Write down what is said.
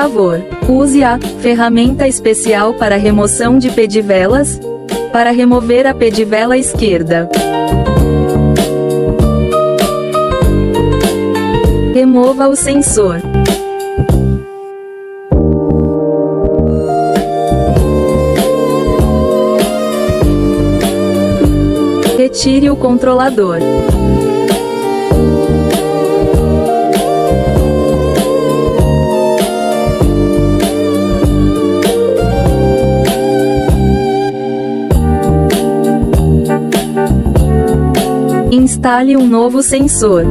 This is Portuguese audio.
favor, use a ferramenta especial para remoção de pedivelas, para remover a pedivela esquerda. Remova o sensor. Retire o controlador. Instale um novo sensor.